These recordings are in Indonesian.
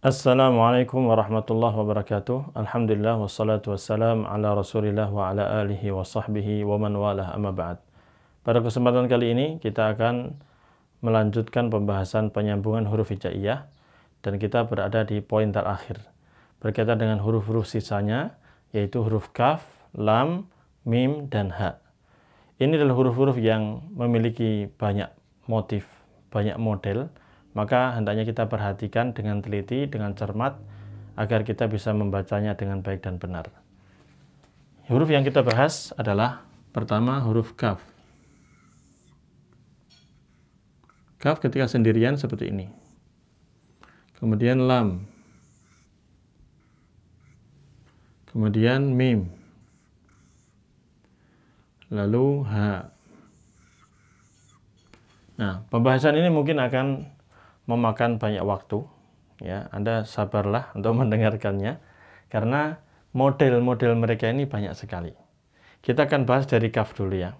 Assalamualaikum warahmatullahi wabarakatuh. Alhamdulillah wassalatu wassalam ala Rasulillah wa ala alihi wa sahbihi wa man walah amma ba'd. Pada kesempatan kali ini kita akan melanjutkan pembahasan penyambungan huruf hijaiyah dan kita berada di poin terakhir berkaitan dengan huruf-huruf sisanya, yaitu huruf kaf, lam, mim, dan ha. Ini adalah huruf-huruf yang memiliki banyak motif, banyak model, maka hendaknya kita perhatikan dengan teliti, dengan cermat, agar kita bisa membacanya dengan baik dan benar. Huruf yang kita bahas adalah pertama huruf kaf. Kaf ketika sendirian seperti ini. Kemudian lam. Kemudian mim. Lalu ha. Nah, pembahasan ini mungkin akan memakan banyak waktu. Ya, Anda sabarlah untuk mendengarkannya karena model-model mereka ini banyak sekali. Kita akan bahas dari kaf dulu ya.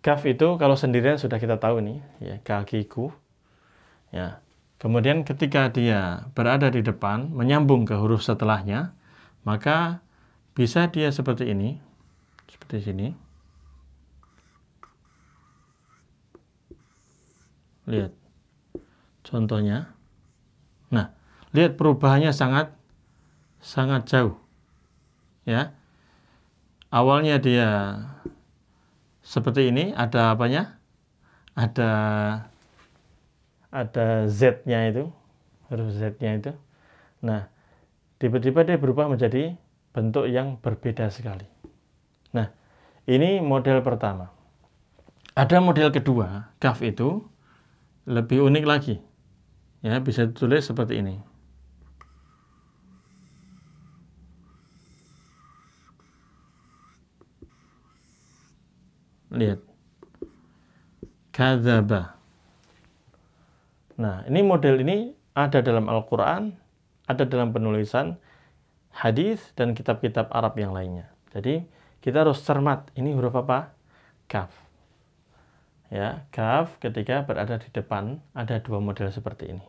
Kaf itu kalau sendirian sudah kita tahu nih, ya, kakiku. Ya. Kemudian ketika dia berada di depan menyambung ke huruf setelahnya, maka bisa dia seperti ini. Seperti sini. Lihat. Contohnya. Nah, lihat perubahannya sangat jauh. Ya. Awalnya dia seperti ini, ada apanya? Ada Z-nya itu, huruf Z-nya itu. Nah, tiba-tiba dia berubah menjadi bentuk yang berbeda sekali. Nah, ini model pertama. Ada model kedua, kaf itu lebih unik lagi. Ya, bisa ditulis seperti ini. Lihat. Kadzaba. Nah, ini model ini ada dalam Al-Quran, ada dalam penulisan hadis dan kitab-kitab Arab yang lainnya. Jadi, kita harus cermat. Ini huruf apa? Kaf. Ya, kaf ketika berada di depan ada dua model seperti ini.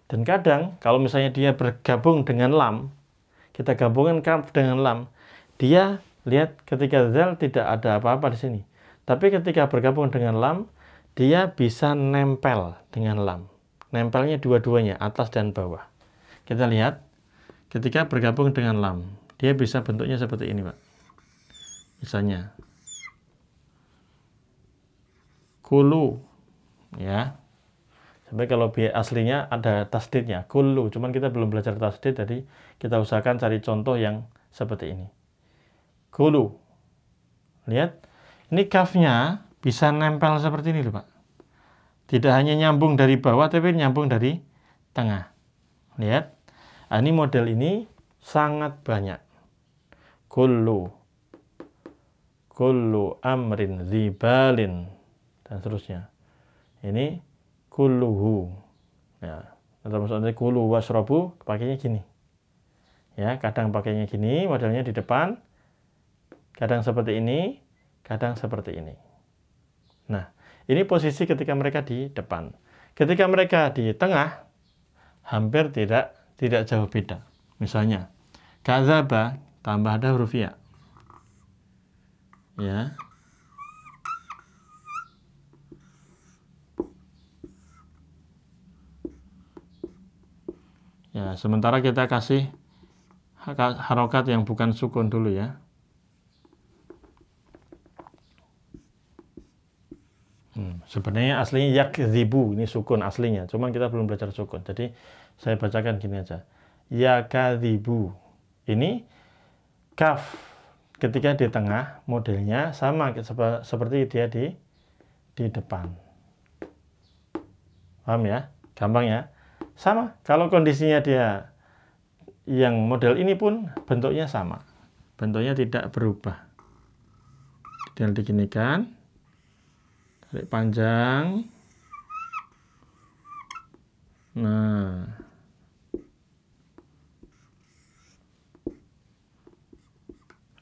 Dan kadang kalau misalnya dia bergabung dengan lam, kita gabungkan kaf dengan lam, dia lihat ketika zal tidak ada apa-apa di sini. Tapi ketika bergabung dengan lam, dia bisa nempel dengan lam. Nempelnya dua-duanya, atas dan bawah. Kita lihat ketika bergabung dengan lam, dia bisa bentuknya seperti ini, Pak. Misalnya kulu, ya. Sampai kalau aslinya ada tasdidnya, kulu. Cuman kita belum belajar tasdid, jadi kita usahakan cari contoh yang seperti ini. Kulu. Lihat, ini kafnya bisa nempel seperti ini loh, Pak. Tidak hanya nyambung dari bawah, tapi nyambung dari tengah. Lihat, ini model ini sangat banyak. Kulu. Kulu amrin zibalin. Dan seterusnya. Ini kulluhu. Ya, termasuk nanti kulu wasrobu pakainya gini. Ya, kadang pakainya gini, modelnya di depan. Kadang seperti ini, kadang seperti ini. Nah, ini posisi ketika mereka di depan. Ketika mereka di tengah, hampir tidak jauh beda. Misalnya, kadzaba tambah ada huruf ya. Ya. Ya, sementara kita kasih harokat yang bukan sukun dulu ya. Sebenarnya aslinya yakdzibu, ini sukun aslinya. Cuman kita belum belajar sukun. Jadi saya bacakan gini aja. Yakadzibu. Ini kaf ketika di tengah modelnya sama seperti dia di depan. Paham ya? Gampang ya? Sama, kalau kondisinya dia yang model ini pun bentuknya sama. Bentuknya tidak berubah. Tinggal diginikan. Tarik panjang. Nah.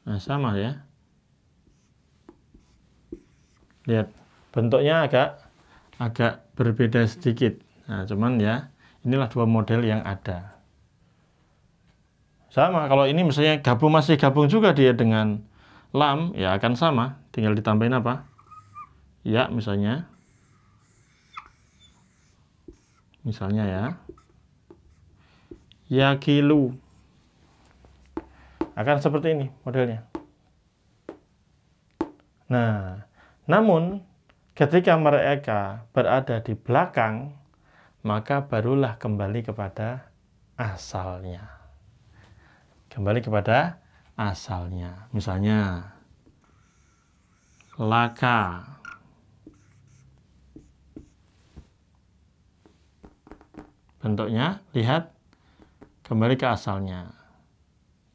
Nah, sama ya. Lihat, bentuknya agak berbeda sedikit. Nah, cuman ya, Inilah dua model yang ada. Sama, kalau ini misalnya masih gabung juga dia dengan lam, ya akan sama. Tinggal ditambahin apa? Ya, misalnya. Misalnya ya. Yakilu. Akan seperti ini modelnya. Nah, namun ketika mereka berada di belakang, maka barulah kembali kepada asalnya. Kembali kepada asalnya. Misalnya, laka. Bentuknya, lihat, kembali ke asalnya.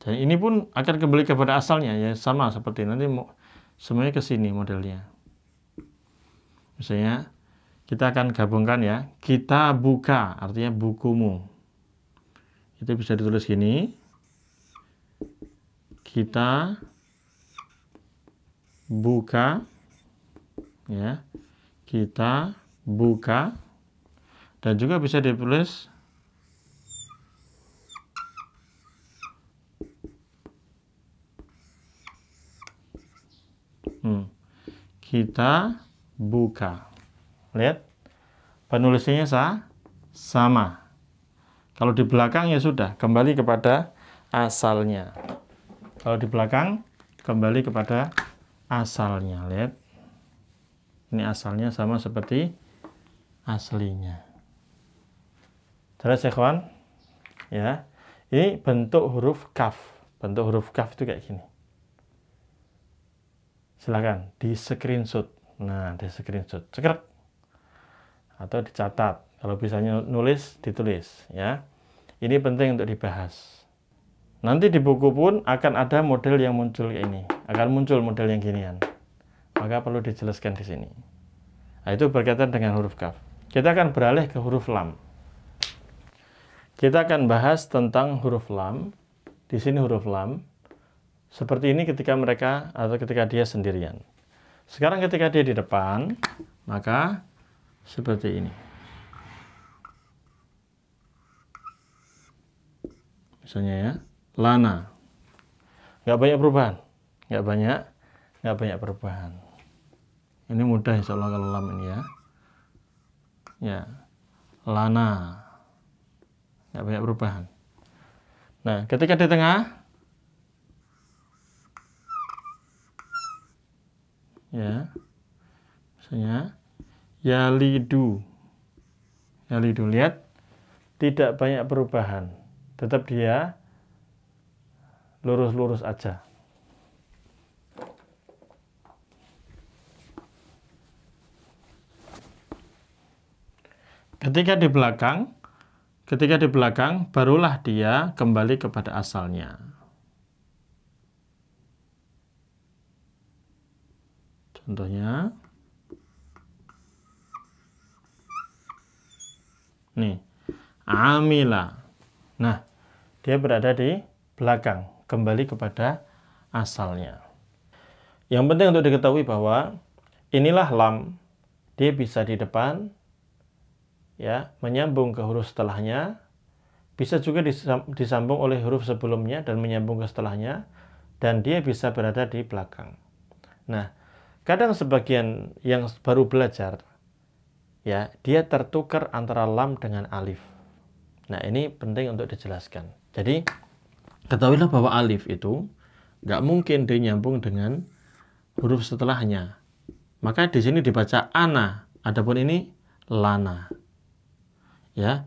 Dan ini pun akan kembali kepada asalnya, ya sama seperti nanti semuanya ke sini modelnya. Misalnya, kita akan gabungkan ya, kita buka, artinya bukumu. Itu bisa ditulis gini. Kita buka, ya, kita buka, dan juga bisa ditulis kita buka. Lihat, penulisannya sama. Kalau di belakang ya sudah, kembali kepada asalnya. Kalau di belakang, kembali kepada asalnya. Lihat, ini asalnya sama seperti aslinya. Jelas ya kawan? Ya, ini bentuk huruf kaf. Bentuk huruf kaf itu kayak gini. Silakan di screenshot. Nah, di screenshot. Cekrek. Atau dicatat. Kalau bisanya nulis, ditulis. Ya, ini penting untuk dibahas. Nanti di buku pun akan ada model yang muncul kayak ini. Akan muncul model yang ginian. Maka perlu dijelaskan di sini. Nah, itu berkaitan dengan huruf kaf. Kita akan beralih ke huruf lam. Kita akan bahas tentang huruf lam. Di sini huruf lam. Seperti ini ketika mereka atau ketika dia sendirian. Sekarang ketika dia di depan, maka seperti ini. Misalnya ya, lana. Nggak banyak perubahan. Nggak banyak perubahan. Ini mudah insya Allah kalau lam ini ya. Ya, lana. Nggak banyak perubahan. Nah, ketika di tengah, ya, misalnya yalidu. Yalidu, lihat, tidak banyak perubahan. Tetap dia lurus-lurus aja. Ketika di belakang, barulah dia kembali kepada asalnya. Contohnya, nih, amila. Nah, dia berada di belakang, kembali kepada asalnya. Yang penting untuk diketahui bahwa inilah lam, dia bisa di depan, ya, menyambung ke huruf setelahnya, bisa juga disambung oleh huruf sebelumnya dan menyambung ke setelahnya, dan dia bisa berada di belakang. Nah, kadang sebagian yang baru belajar, ya, dia tertukar antara lam dengan alif. Nah, ini penting untuk dijelaskan. Jadi, ketahuilah bahwa alif itu nggak mungkin dia nyambung dengan huruf setelahnya. Maka di sini dibaca ana, adapun ini lana. Ya,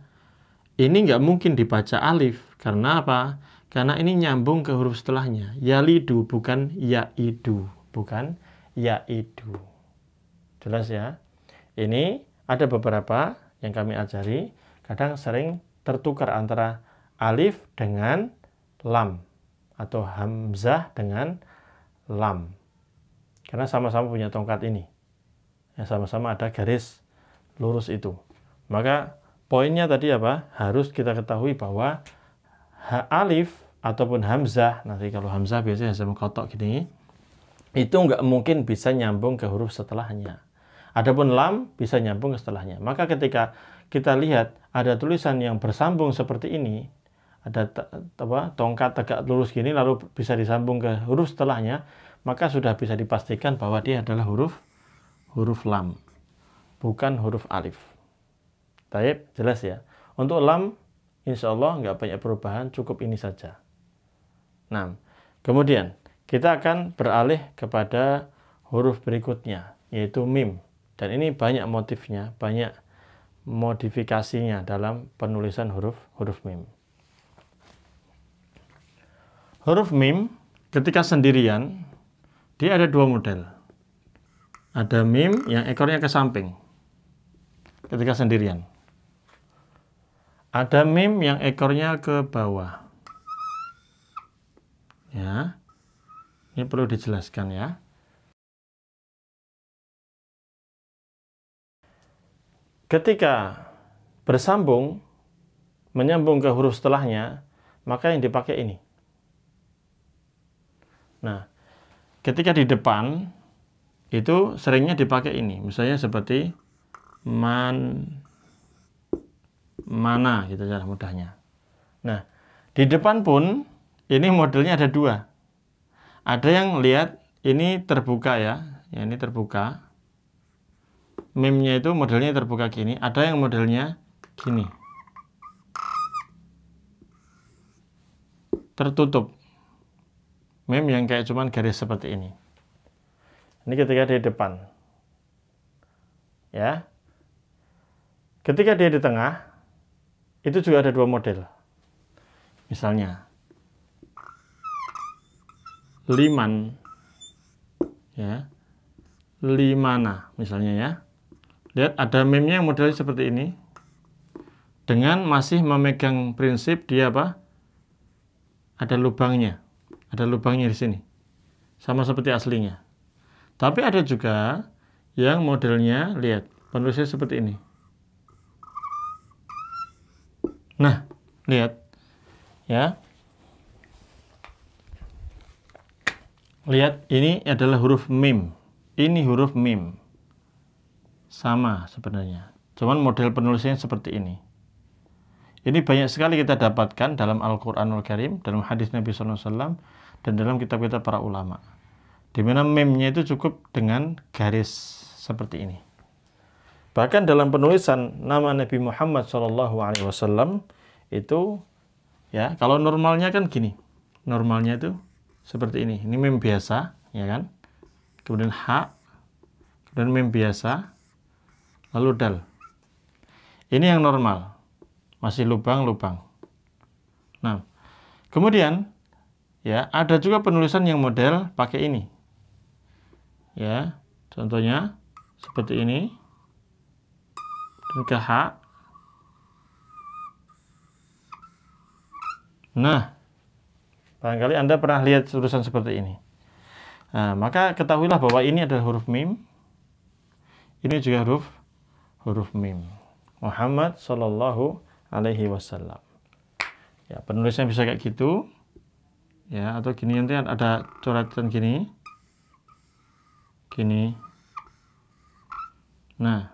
ini nggak mungkin dibaca alif. Karena apa? Karena ini nyambung ke huruf setelahnya. Yalidu, bukan yaidu. Bukan yaidu. Jelas ya? Ini ada beberapa yang kami ajari, kadang sering tertukar antara alif dengan lam atau hamzah dengan lam. Karena sama-sama punya tongkat ini. Ya, sama-sama ada garis lurus itu. Maka poinnya tadi apa? Harus kita ketahui bahwa alif ataupun hamzah, nanti kalau hamzah biasanya hamzah kotok gini, itu nggak mungkin bisa nyambung ke huruf setelahnya. Adapun lam bisa nyambung ke setelahnya. Maka ketika kita lihat ada tulisan yang bersambung seperti ini, ada tongkat tegak lurus gini lalu bisa disambung ke huruf setelahnya, maka sudah bisa dipastikan bahwa dia adalah huruf lam, bukan huruf alif. Taib, jelas ya. Untuk lam, insya Allah nggak banyak perubahan, cukup ini saja. Nah, kemudian kita akan beralih kepada huruf berikutnya, yaitu mim. Dan ini banyak motifnya, banyak modifikasinya dalam penulisan huruf mim. Huruf mim ketika sendirian, dia ada dua model. Ada mim yang ekornya ke samping ketika sendirian. Ada mim yang ekornya ke bawah. Ya, ini perlu dijelaskan ya. Ketika bersambung, menyambung ke huruf setelahnya, maka yang dipakai ini. Nah, ketika di depan, itu seringnya dipakai ini. Misalnya seperti mana, gitu cara mudahnya. Nah, di depan pun, ini modelnya ada dua. Ada yang lihat, ini terbuka ya. Ini terbuka. Mimnya itu modelnya terbuka gini. Ada yang modelnya gini. Tertutup. Mim yang kayak cuman garis seperti ini. Ini ketika dia di depan. Ya. Ketika dia di tengah, itu juga ada dua model. Misalnya, liman. Ya. Limana misalnya ya. Lihat ada mimnya yang modelnya seperti ini. Dengan masih memegang prinsip dia apa? Ada lubangnya. Ada lubangnya di sini. Sama seperti aslinya. Tapi ada juga yang modelnya, lihat, penulisnya seperti ini. Nah, lihat. Ya. Lihat, ini adalah huruf mim. Ini huruf mim. Sama sebenarnya. Cuman model penulisnya seperti ini. Ini banyak sekali kita dapatkan dalam Al-Quranul Karim, dalam hadis Nabi SAW, dan dalam kitab-kitab para ulama. Di mana mimnya itu cukup dengan garis seperti ini. Bahkan dalam penulisan nama Nabi Muhammad SAW itu, ya kalau normalnya kan gini. Normalnya itu seperti ini. Ini mim biasa, ya kan? Kemudian ha, kemudian mim biasa, lalu dal. Ini yang normal. Masih lubang-lubang. Nah, kemudian ya ada juga penulisan yang model pakai ini. Ya, contohnya seperti ini. Dan ke H. Nah, barangkali Anda pernah lihat tulisan seperti ini. Nah, maka ketahuilah bahwa ini adalah huruf mim. Ini juga huruf mim. Muhammad sallallahu alaihi wasallam. Ya, penulisnya bisa kayak gitu. Ya, atau gini, nanti ada coretan gini. Gini. Nah,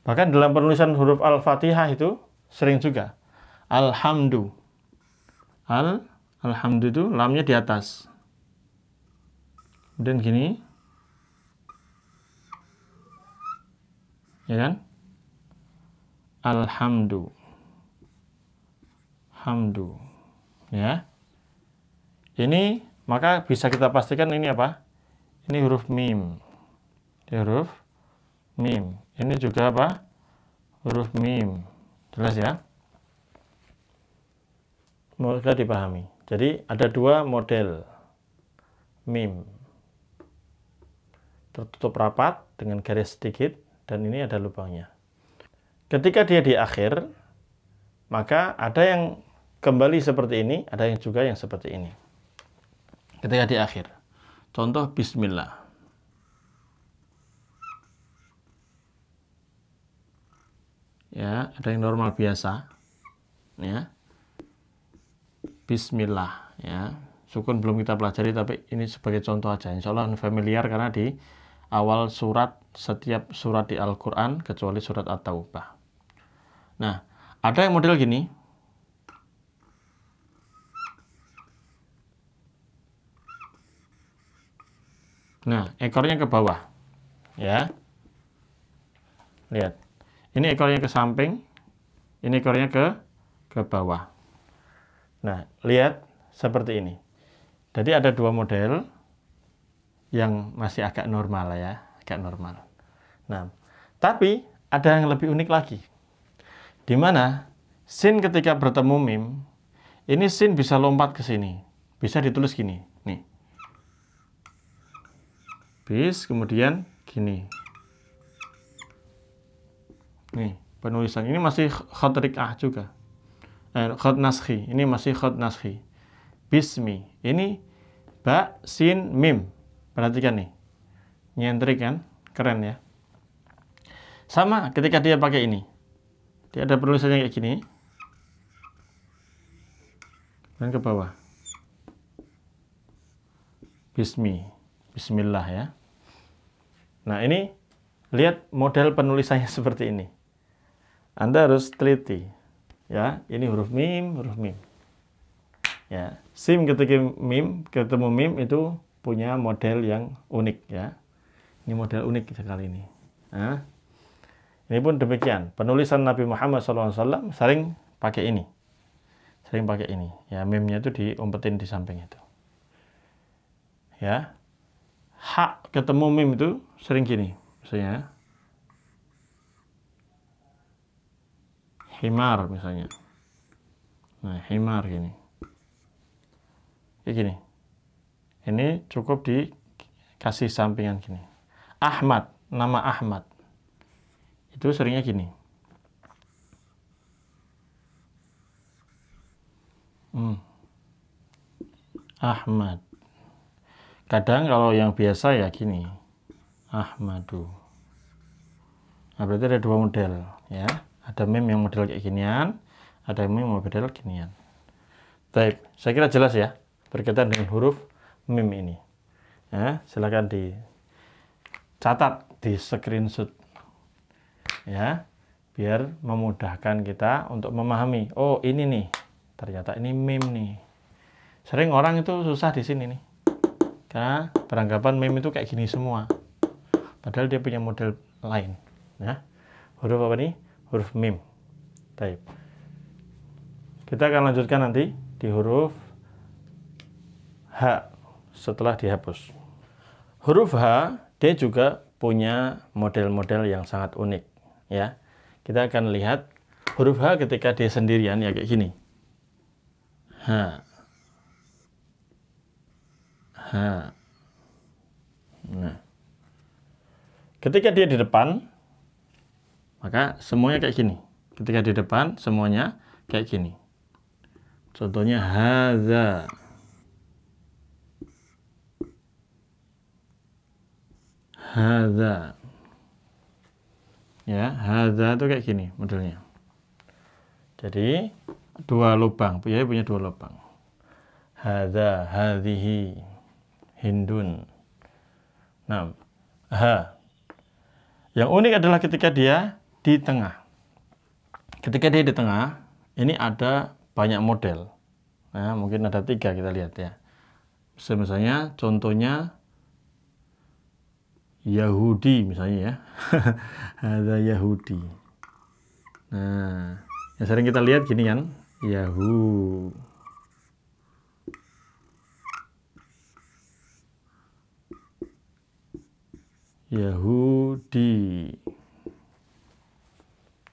bahkan dalam penulisan huruf Al-Fatihah itu sering juga alhamdu. Alhamdu itu lamnya di atas. Kemudian gini. Ya kan? Alhamdu. Hamdu. Ya. Ini maka bisa kita pastikan ini apa? Ini huruf mim. Ini huruf mim. Ini juga apa? Huruf mim. Jelas ya? Semoga dipahami. Jadi ada dua model mim. Tertutup rapat dengan garis sedikit dan ini ada lubangnya. Ketika dia di akhir, maka ada yang kembali seperti ini, ada yang juga yang seperti ini. Ketika di akhir. Contoh bismillah. Ya, ada yang normal biasa. Ya. Bismillah, ya. Sukun belum kita pelajari, tapi ini sebagai contoh aja. Insya Allah familiar karena di awal surat setiap surat di Al-Quran kecuali surat At-Taubah. Nah, ada yang model gini. Nah, ekornya ke bawah. Ya. Lihat. Ini ekornya ke samping, ini ekornya ke bawah. Nah, lihat seperti ini. Jadi ada dua model yang masih agak normal ya, agak normal. Nah, tapi ada yang lebih unik lagi. Di mana sin ketika bertemu mim, ini sin bisa lompat ke sini. Bisa ditulis gini, nih. Bis, kemudian gini. Nih, penulisan ini masih khat rik'ah juga. Khat naskhi, ini masih khat naskhi. Bismi, ini ba, sin, mim. Perhatikan nih. Nyentrik kan? Keren ya. Sama ketika dia pakai ini. Dia ada penulisannya kayak gini. Dan ke bawah. Bismi. Bismillah ya. Nah, ini lihat model penulisannya seperti ini. Anda harus teliti. Ya, ini huruf mim, huruf mim. Ya, sim ketika mim, ketemu mim itu punya model yang unik ya. Ini model unik sekali ini. Nah, ini pun demikian. Penulisan Nabi Muhammad SAW sering pakai ini. Sering pakai ini. Ya, mimnya itu diumpetin di samping itu. Ya. Hak ketemu mim itu sering gini. Misalnya himar misalnya. Nah, himar gini. Kayak gini. Ini cukup dikasih sampingan gini. Ahmad, nama Ahmad. Itu seringnya gini. Ahmad. Kadang kalau yang biasa ya gini. Ahmadu. Nah, berarti ada dua model ya. Ada mim yang model kayak ginian, ada mim yang model ginian. Baik, saya kira jelas ya berkaitan dengan huruf mim ini. Ya, silakan dicatat, di screenshot. Ya, biar memudahkan kita untuk memahami. Oh, ini nih. Ternyata ini mim nih. Sering orang itu susah di sini nih. Karena beranggapan mim itu kayak gini semua. Padahal dia punya model lain. Ya. Huruf apa nih? Huruf mim. Baik. Kita akan lanjutkan nanti di huruf H setelah dihapus. Huruf H, dia juga punya model-model yang sangat unik. Ya. Kita akan lihat huruf H ketika dia sendirian ya kayak gini. H. H. Nah. Ketika dia di depan, maka semuanya kayak gini. Ketika di depan, semuanya kayak gini. Contohnya hadza. Hadza. Ya, hadza itu kayak gini modelnya. Jadi, dua lubang. Ya, punya dua lubang. Hadza, hadhihi, hindun. Nah, ha. Yang unik adalah ketika dia di tengah. Ketika dia di tengah, ini ada banyak model. Nah, mungkin ada 3 kita lihat ya. Misalnya, contohnya Yahudi misalnya ya. Ada Yahudi. Nah, yang sering kita lihat gini kan, Yahudi.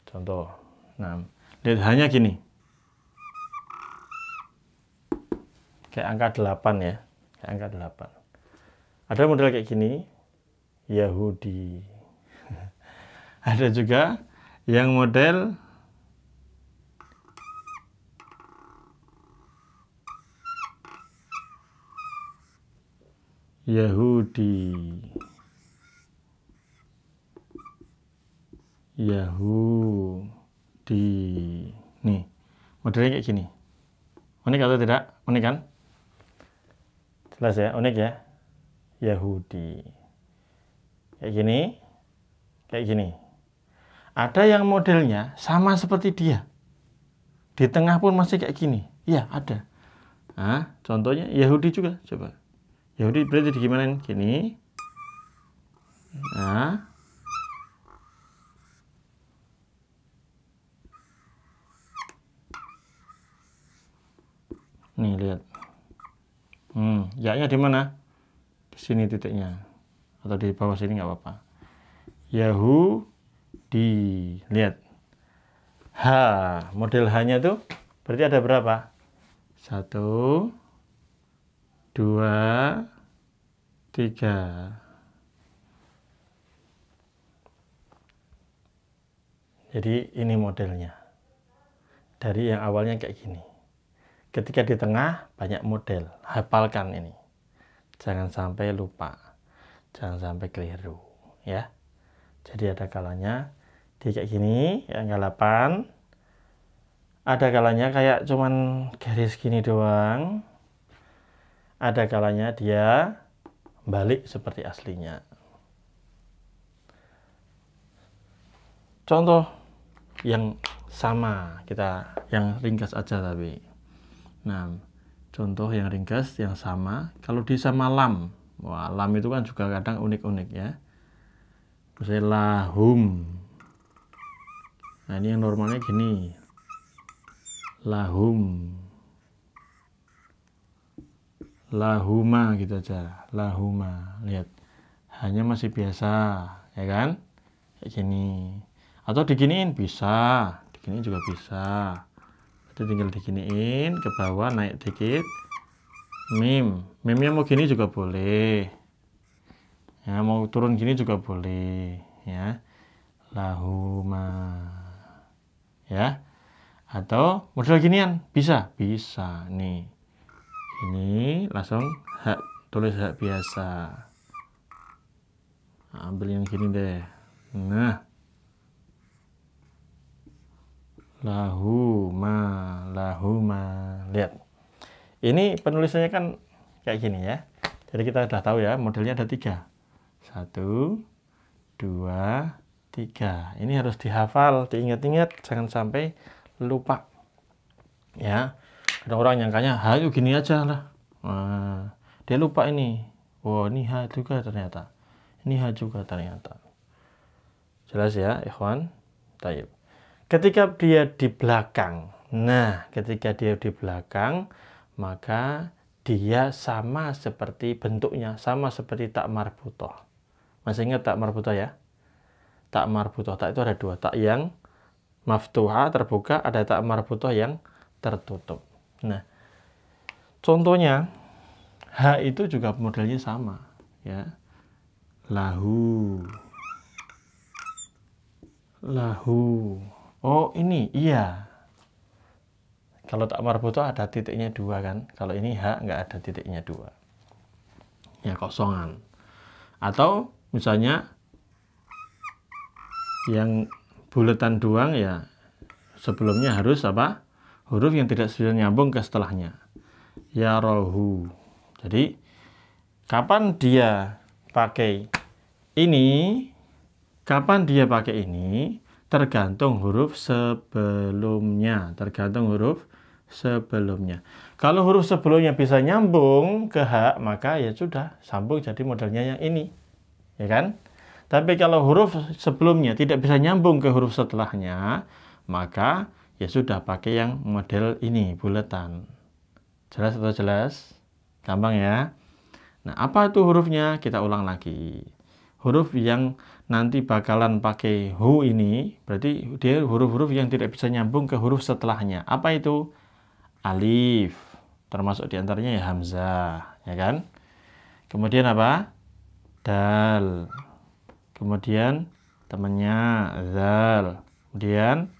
Contoh. Nah, lihat hanya gini. Kayak angka 8 ya. Kayak angka 8. Ada model kayak gini. Yahudi. Ada juga yang model Yahudi. Nih, modelnya kayak gini. Unik atau tidak? Unik kan? Jelas ya, unik ya. Yahudi. Kayak gini. kayak gini. Ada yang modelnya sama seperti dia. Di tengah pun masih kayak gini. Iya, ada. Nah, contohnya Yahudi juga. Coba. Yahudi berarti gimana? Gini. Nah. Nih, lihat. Ya-nya di mana? Di sini titiknya. Atau di bawah sini nggak apa-apa. Yahudi. Lihat. H. Model H-nya tuh berarti ada berapa? 1, 2, 3. Jadi ini modelnya. Dari yang awalnya kayak gini. Ketika di tengah banyak model. Hafalkan ini. Jangan sampai lupa. Jangan sampai keliru, ya. Jadi ada kalanya di kayak gini, yang 8. Ada kalanya kayak cuman garis gini doang. Ada kalanya dia balik seperti aslinya. Contoh yang sama, kita yang ringkas aja tapi. Nah, contoh yang ringkas yang sama, kalau di sama lam. Wah, lam itu kan juga kadang unik-unik ya. Misalnya lahum. Nah, ini yang normalnya gini. Lahum. Lahuma gitu aja. Lahuma. Lihat. Hanya masih biasa, ya kan? Kayak gini. Atau diginiin bisa. Diginiin juga bisa. Itu tinggal diginiin ke bawah, naik dikit. Mim. Mimnya mau gini juga boleh. Ya, mau turun gini juga boleh, ya. Lahuma. Ya. Atau model ginian bisa, bisa. Nih. Ini langsung hak, tulis hak biasa. Nah, ambil yang gini deh. Nah. Lahuma, lahuma. Lihat. Ini penulisannya kan kayak gini ya. Jadi kita sudah tahu ya, modelnya ada 3. 1, 2, 3. Ini harus dihafal, diingat-ingat, jangan sampai lupa. Ya. Ada orang nyangkanya, yuk gini aja lah. Nah, dia lupa ini. Oh, ini H juga ternyata. Ini H juga ternyata. Jelas ya, ikhwan? Taib. Ketika dia di belakang. Nah, ketika dia di belakang, maka dia sama seperti bentuknya, sama seperti tak marbutoh. Masih ingat tak marbutoh ya? Tak marbutoh, tak itu ada 2. Tak yang maftuha, terbuka, ada tak marbutoh yang tertutup. Nah, contohnya, H itu juga modelnya sama. Ya. Lahu. Lahu. Oh, ini, iya. Kalau tak marbutoh ada titiknya 2 kan. Kalau ini H nggak ada titiknya 2. Ya, kosongan. Atau misalnya yang buletan doang ya sebelumnya harus apa? Huruf yang tidak bisa nyambung ke setelahnya. Ya rohu. Jadi kapan dia pakai ini? Kapan dia pakai ini? Tergantung huruf sebelumnya. Tergantung huruf sebelumnya. Kalau huruf sebelumnya bisa nyambung ke H, maka ya sudah, sambung jadi modelnya yang ini. Ya kan? Tapi kalau huruf sebelumnya tidak bisa nyambung ke huruf setelahnya, maka ya sudah pakai yang model ini, buletan. Jelas atau jelas? Gampang ya? Nah, apa itu hurufnya? Kita ulang lagi. Huruf yang nanti bakalan pakai hu ini, berarti dia huruf-huruf yang tidak bisa nyambung ke huruf setelahnya. Apa itu? Alif. Termasuk diantaranya ya hamzah, ya kan? Kemudian apa? Dal. Kemudian temannya zal. Kemudian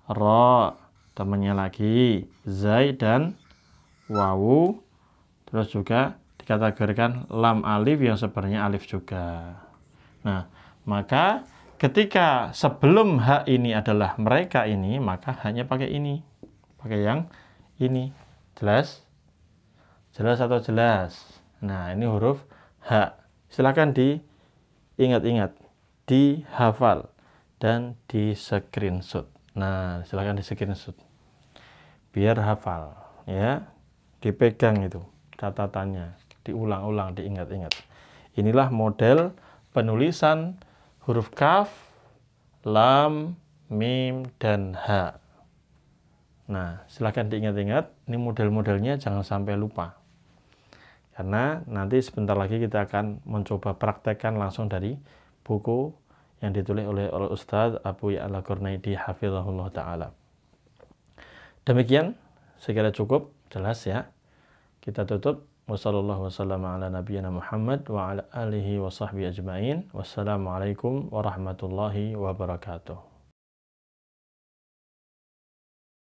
ro, temannya lagi zai dan wawu. Terus juga dikategorikan lam alif yang sebenarnya alif juga. Nah, maka ketika sebelum H ini adalah mereka ini, maka hanya pakai ini. Pakai yang ini. Jelas? Jelas atau jelas? Nah, ini huruf H. Silakan diingat-ingat. dihafal dan di screenshot. Nah, silakan di screenshot biar hafal ya, dipegang itu catatannya, diulang-ulang, diingat-ingat. Inilah model penulisan huruf kaf, lam, mim, dan ha. Nah, silakan diingat-ingat, ini model-modelnya jangan sampai lupa. Karena nanti sebentar lagi kita akan mencoba praktekkan langsung dari buku yang ditulis oleh Ustadz Abu Ya'la Qurnaidi hafizahullah ta'ala. Demikian, sekira cukup, jelas ya. Kita tutup. Wassallallahu wasallam ala nabiyyina Muhammad wa ala alihi wa sahbihi ajma'in. Wassalamualaikum warahmatullahi wabarakatuh.